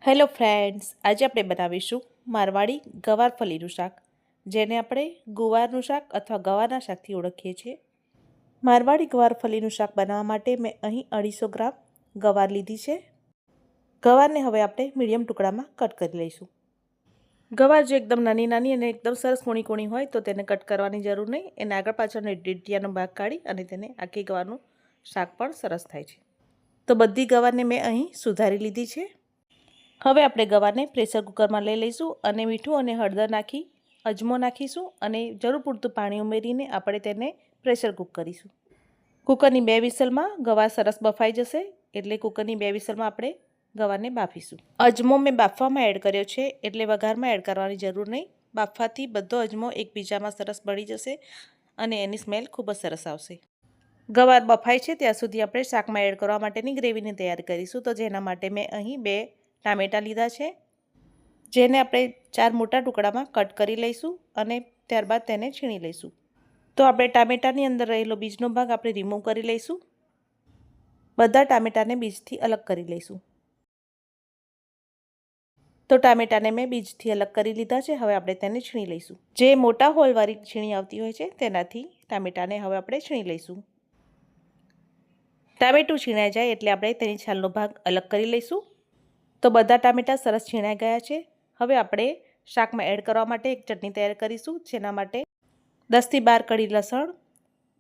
Hello friends, આજે આપણે બનાવીશું મારવાડી ગવારફળીનું શાક, જેને આપણે ગુવારનું શાક અથવા ગવારના શાકથી ઓળખીએ છીએ. મારવાડી ગવારફળીનું શાક બનાવવા માટે મેં અહીં 250 ગ્રામ ગવાર લીધી છે. ગવારને હવે આપણે મીડિયમ ટુકડામાં કટ કરી લઈશું. ગવાર જો એકદમ નાની નાની અને એકદમ સરસ કૂણી કૂણી હોય તો તેને કટ કરવાની જરૂર નહીં. એને આગળ પાછળનો ડીટીયાનો ભાગ કાઢી અને તેને આખી ગવારનું શાક પણ સરસ થાય છે. તો બધી ગવારને મેં અહીં સુધારી લીધી છે. હવે આપણે ગવારને પ્રેશર કુકરમાં લઈ લઈશું અને મીઠું અને હળદર નાખી અજમો નાખીશું અને જરૂર પૂરતું પાણી ઉમેરીને આપણે તેને પ્રેશર કૂક કરીશું. કુકરની 2 વિસલમાં ગવાર સરસ બફાઈ જશે, એટલે કુકરની 2 વિસલમાં આપણે ગવારને બાફીશું. અજમો મેં બાફવામાં એડ કર્યો છે, એટલે વઘારમાં એડ કરવાની જરૂર નહીં. બાફવાથી બધો અજમો એકબીજામાં સરસ ભળી જશે અને એની સ્મેલ ખૂબ જ સરસ આવશે. ગવાર બફાય છે ત્યાં સુધી આપણે શાકમાં એડ કરવા માટેની ગ્રેવીની તૈયારી કરીશું. તો જેના માટે મેં અહીં 2 ટામેટાં લીધા છે, જેને આપણે 4 મોટા ટુકડામાં કટ કરી લઈશું અને ત્યારબાદ તેને છીણી લઈશું. તો આપણે ટામેટાની અંદર રહેલો બીજનો ભાગ આપણે રિમૂવ કરી લઈશું. બધા ટામેટાને બીજથી અલગ કરી લઈશું. તો ટામેટાને મેં બીજથી અલગ કરી લીધા છે. હવે આપણે તેને છીણી લઈશું. જે મોટા હોલવાળી છીણી આવતી હોય છે તેનાથી ટામેટાને હવે આપણે છીણી લઈશું. ટામેટું છીણાઈ જાય એટલે આપણે તેની છાલનો ભાગ અલગ કરી લઈશું. તો બધા ટામેટાં સરસ છીણાઈ ગયા છે. હવે આપણે શાકમાં એડ કરવા માટે એક ચટણી તૈયાર કરીશું. જેના માટે 10 થી 12 કળી લસણ,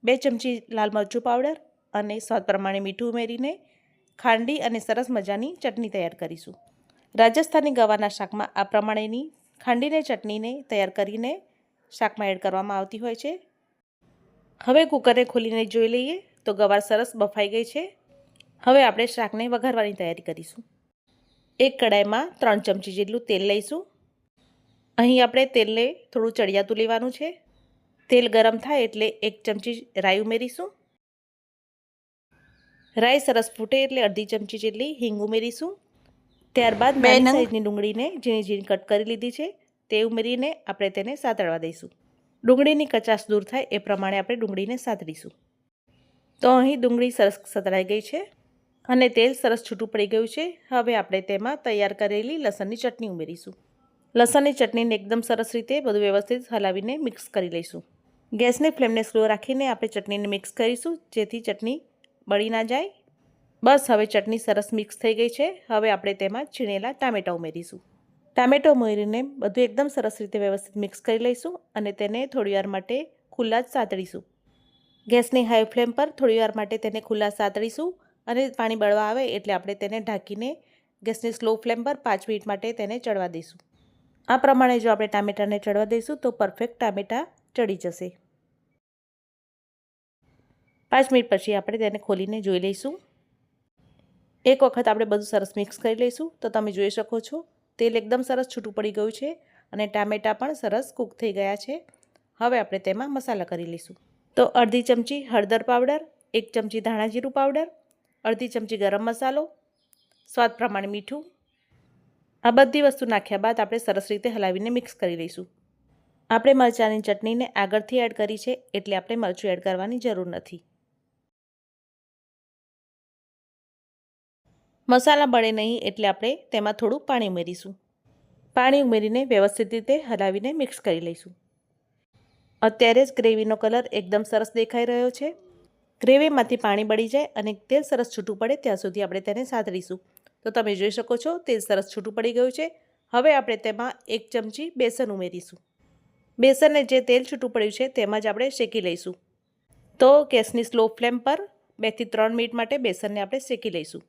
2 ચમચી લાલ મરચું પાવડર અને સ્વાદ પ્રમાણે મીઠું ઉમેરીને ખાંડી અને સરસ મજાની ચટણી તૈયાર કરીશું. રાજસ્થાની ગવારના શાકમાં આ પ્રમાણેની ખાંડીને ચટણીને તૈયાર કરીને શાકમાં એડ કરવામાં આવતી હોય છે. હવે કુકરને ખોલીને જોઈ લઈએ તો ગવાર સરસ બફાઈ ગઈ છે. હવે આપણે શાકને વઘારવાની તૈયારી કરીશું. એક કડાઈમાં 3 ચમચી જેટલું તેલ લઈશું. અહીં આપણે તેલને થોડું ચડિયાતું લેવાનું છે. તેલ ગરમ થાય એટલે 1 ચમચી રાઈ ઉમેરીશું. રાઈ સરસ ફૂટે એટલે અડધી ચમચી જેટલી હિંગ ઉમેરીશું. ત્યારબાદ નાની સાઈઝની ડુંગળીને ઝીણી ઝીણી કટ કરી લીધી છે તે ઉમેરીને આપણે તેને સાતળવા દઈશું. ડુંગળીની કચાશ દૂર થાય એ પ્રમાણે આપણે ડુંગળીને સાતળીશું. તો અહીં ડુંગળી સરસ સતળાઈ ગઈ છે અને તેલ સરસ છૂટું પડી ગયું છે. હવે આપણે તેમાં તૈયાર કરેલી લસણની ચટણી ઉમેરીશું. લસણની ચટણીને એકદમ સરસ રીતે બધું વ્યવસ્થિત હલાવીને મિક્સ કરી લઈશું. ગેસની ફ્લેમને સ્લો રાખીને આપણે ચટણીને મિક્સ કરીશું, જેથી ચટણી બળી ના જાય. બસ હવે ચટણી સરસ મિક્સ થઈ ગઈ છે. હવે આપણે તેમાં છીણેલા ટામેટાં ઉમેરીશું. ટામેટાં ઉમેરીને બધું એકદમ સરસ રીતે વ્યવસ્થિત મિક્સ કરી લઈશું અને તેને થોડીવાર માટે ખુલ્લા જ સાતળીશું. ગેસની હાઈ ફ્લેમ પર થોડીવાર માટે તેને ખુલ્લા સાતળીશું અને પાણી બળવા આવે એટલે આપણે તેને ઢાંકીને ગેસની સ્લો ફ્લેમ પર 5 મિનિટ માટે તેને ચડવા દઈશું. આ પ્રમાણે જો આપણે ટામેટાને ચડવા દઈશું તો પરફેક્ટ ટામેટાં ચડી જશે. 5 મિનિટ પછી આપણે તેને ખોલીને જોઈ લઈશું. એક વખત આપણે બધું સરસ મિક્સ કરી લઈશું. તો તમે જોઈ શકો છો તેલ એકદમ સરસ છૂટું પડી ગયું છે અને ટામેટાં પણ સરસ કૂક થઈ ગયા છે. હવે આપણે તેમાં મસાલા કરી લઈશું. તો અડધી ચમચી હળદર પાવડર, 1 ચમચી ધાણા જીરું પાવડર, અડધી ચમચી ગરમ મસાલો, સ્વાદ પ્રમાણે મીઠું. આ બધી વસ્તુ નાખ્યા બાદ આપણે સરસ રીતે હલાવીને મિક્સ કરી લઈશું. આપણે મરચાંની ચટણીને આગળથી એડ કરી છે એટલે આપણે મરચું એડ કરવાની જરૂર નથી. મસાલા બળે નહીં એટલે આપણે તેમાં થોડું પાણી ઉમેરીશું. પાણી ઉમેરીને વ્યવસ્થિત રીતે હલાવીને મિક્સ કરી લઈશું. અત્યારે જ ગ્રેવીનો કલર એકદમ સરસ દેખાઈ રહ્યો છે. ગ્રેવીમાંથી પાણી બળી જાય અને તેલ સરસ છૂટું પડે ત્યાં સુધી આપણે તેને સાતળીશું. તો તમે જોઈ શકો છો તેલ સરસ છૂટું પડી ગયું છે. હવે આપણે તેમાં 1 ચમચી બેસન ઉમેરીશું. બેસનને જે તેલ છૂટું પડ્યું છે તેમાં જ આપણે શેકી લઈશું. તો ગેસની સ્લો ફ્લેમ પર 2 થી 3 મિનિટ માટે બેસનને આપણે શેકી લઈશું.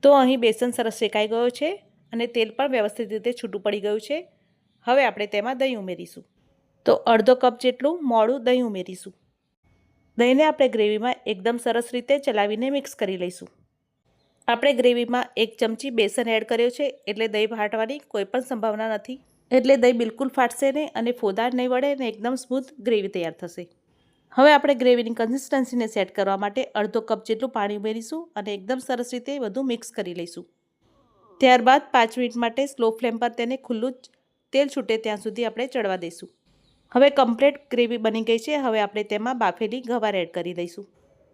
તો અહીં બેસન સરસ શેકાઈ ગયો છે અને તેલ પણ વ્યવસ્થિત રીતે છૂટું પડી ગયું છે. હવે આપણે તેમાં દહીં ઉમેરીશું. તો અડધો કપ જેટલું મોળું દહીં ઉમેરીશું. દહીંને આપણે ગ્રેવીમાં એકદમ સરસ રીતે ચલાવીને મિક્સ કરી લઈશું. આપણે ગ્રેવીમાં 1 ચમચી બેસન એડ કર્યો છે એટલે દહીં ફાટવાની કોઈ પણ સંભાવના નથી. એટલે દહીં બિલકુલ ફાટશે નહીં અને ફોદાર નહીં વળે અને એકદમ સ્મૂથ ગ્રેવી તૈયાર થશે. હવે આપણે ગ્રેવીની કન્સિસ્ટન્સીને સેટ કરવા માટે અડધો કપ જેટલું પાણી ઉમેરીશું અને એકદમ સરસ રીતે બધું મિક્સ કરી લઈશું. ત્યારબાદ 5 મિનિટ માટે સ્લો ફ્લેમ પર તેને ખુલ્લું જ તેલ છૂટે ત્યાં સુધી આપણે ચડવા દઈશું. હવે કમ્પ્લીટ ગ્રેવી બની ગઈ છે. હવે આપણે તેમાં બાફેલી ગવાર એડ કરી દઈશું.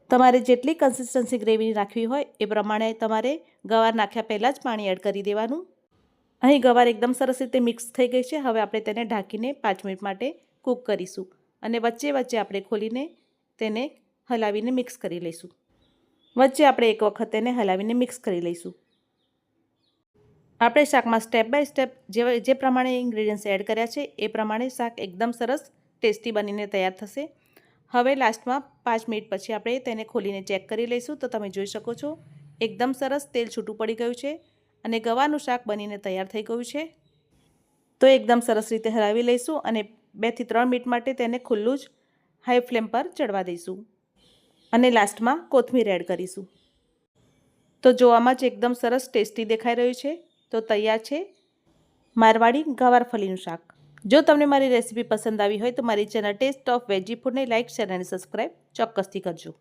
તમારે જેટલી કન્સિસ્ટન્સી ગ્રેવીની રાખવી હોય એ પ્રમાણે તમારે ગવાર નાખ્યા પહેલાં જ પાણી એડ કરી દેવાનું. અહીં ગવાર એકદમ સરસ રીતે મિક્સ થઈ ગઈ છે. હવે આપણે તેને ઢાંકીને 5 મિનિટ માટે કૂક કરીશું અને વચ્ચે વચ્ચે આપણે ખોલીને તેને હલાવીને મિક્સ કરી લઈશું. વચ્ચે આપણે એક વખત તેને હલાવીને મિક્સ કરી લઈશું. આપણે શાકમાં સ્ટેપ બાય સ્ટેપ જે પ્રમાણે ઇન્ગ્રેડિયન્ટ્સ એડ કર્યા છે એ પ્રમાણે શાક એકદમ સરસ ટેસ્ટી બનીને તૈયાર થશે. હવે લાસ્ટમાં 5 મિનિટ પછી આપણે તેને ખોલીને ચેક કરી લઈશું. તો તમે જોઈ શકો છો એકદમ સરસ તેલ છૂટું પડી ગયું છે અને ગવાનું શાક બનીને તૈયાર થઈ ગયું છે. તો એકદમ સરસ રીતે હલાવી લઈશું અને 2 થી 3 મિનિટ માટે તેને ખુલ્લું જ હાઈ ફ્લેમ પર ચડવા દઈશું અને લાસ્ટમાં કોથમીર એડ કરીશું. તો જોવામાં જ એકદમ સરસ ટેસ્ટી દેખાઈ રહ્યું છે. તો તૈયાર છે મારવાડી ગવારફળીનું શાક. જો તમને મારી રેસીપી પસંદ આવી હોય તો મારી ચેનલ ટેસ્ટ ઓફ વેજી ફૂડને લાઇક, શેર અને સબસ્ક્રાઈબ ચોક્કસથી કરજો.